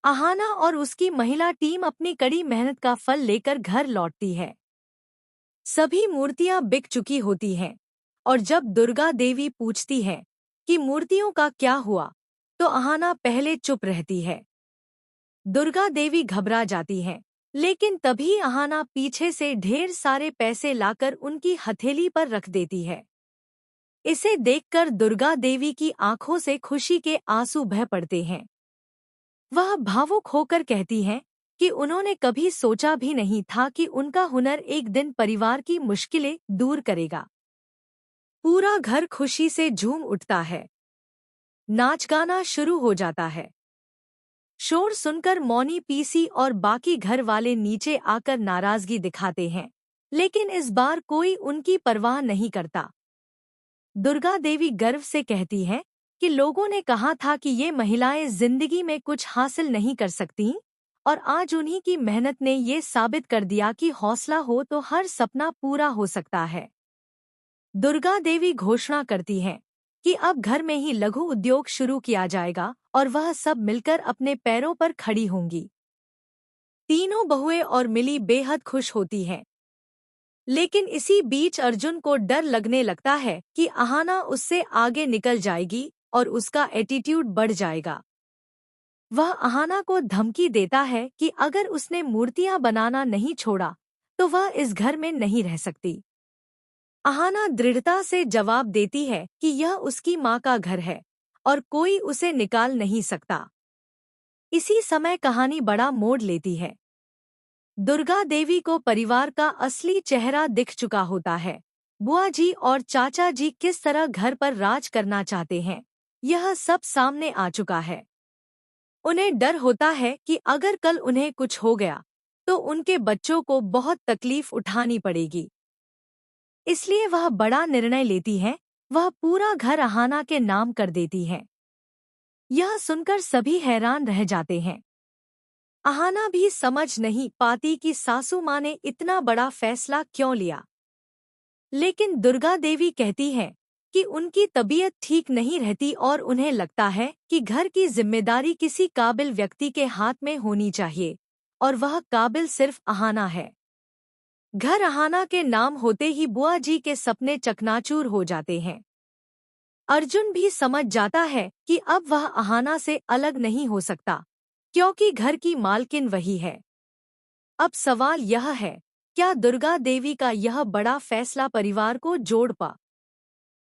अहाना और उसकी महिला टीम अपनी कड़ी मेहनत का फल लेकर घर लौटती है। सभी मूर्तियां बिक चुकी होती हैं और जब दुर्गा देवी पूछती है कि मूर्तियों का क्या हुआ, तो अहाना पहले चुप रहती है। दुर्गा देवी घबरा जाती हैं, लेकिन तभी अहाना पीछे से ढेर सारे पैसे लाकर उनकी हथेली पर रख देती है। इसे देखकर दुर्गा देवी की आंखों से खुशी के आंसू बह पड़ते हैं। वह भावुक होकर कहती हैं कि उन्होंने कभी सोचा भी नहीं था कि उनका हुनर एक दिन परिवार की मुश्किलें दूर करेगा। पूरा घर खुशी से झूम उठता है। नाच गाना शुरू हो जाता है। शोर सुनकर मौनी पीसी और बाकी घर वाले नीचे आकर नाराजगी दिखाते हैं, लेकिन इस बार कोई उनकी परवाह नहीं करता। दुर्गा देवी गर्व से कहती हैं कि लोगों ने कहा था कि ये महिलाएं जिंदगी में कुछ हासिल नहीं कर सकती, और आज उन्हीं की मेहनत ने ये साबित कर दिया कि हौसला हो तो हर सपना पूरा हो सकता है। दुर्गा देवी घोषणा करती हैं कि अब घर में ही लघु उद्योग शुरू किया जाएगा और वह सब मिलकर अपने पैरों पर खड़ी होंगी। तीनों बहुएं और मिली बेहद खुश होती हैं। लेकिन इसी बीच अर्जुन को डर लगने लगता है कि अहाना उससे आगे निकल जाएगी और उसका एटीट्यूड बढ़ जाएगा। वह अहाना को धमकी देता है कि अगर उसने मूर्तियां बनाना नहीं छोड़ा तो वह इस घर में नहीं रह सकती। अहाना दृढ़ता से जवाब देती है कि यह उसकी माँ का घर है और कोई उसे निकाल नहीं सकता। इसी समय कहानी बड़ा मोड़ लेती है। दुर्गा देवी को परिवार का असली चेहरा दिख चुका होता है। बुआ जी और चाचा जी किस तरह घर पर राज करना चाहते हैं, यह सब सामने आ चुका है। उन्हें डर होता है कि अगर कल उन्हें कुछ हो गया तो उनके बच्चों को बहुत तकलीफ उठानी पड़ेगी। इसलिए वह बड़ा निर्णय लेती हैं, वह पूरा घर अहाना के नाम कर देती हैं। यह सुनकर सभी हैरान रह जाते हैं। अहाना भी समझ नहीं पाती कि सासू माँ ने इतना बड़ा फैसला क्यों लिया। लेकिन दुर्गा देवी कहती है कि उनकी तबीयत ठीक नहीं रहती और उन्हें लगता है कि घर की जिम्मेदारी किसी काबिल व्यक्ति के हाथ में होनी चाहिए, और वह काबिल सिर्फ अहाना है। घर अहाना के नाम होते ही बुआ जी के सपने चकनाचूर हो जाते हैं। अर्जुन भी समझ जाता है कि अब वह अहाना से अलग नहीं हो सकता, क्योंकि घर की मालकिन वही है। अब सवाल यह है, क्या दुर्गा देवी का यह बड़ा फैसला परिवार को जोड़ पा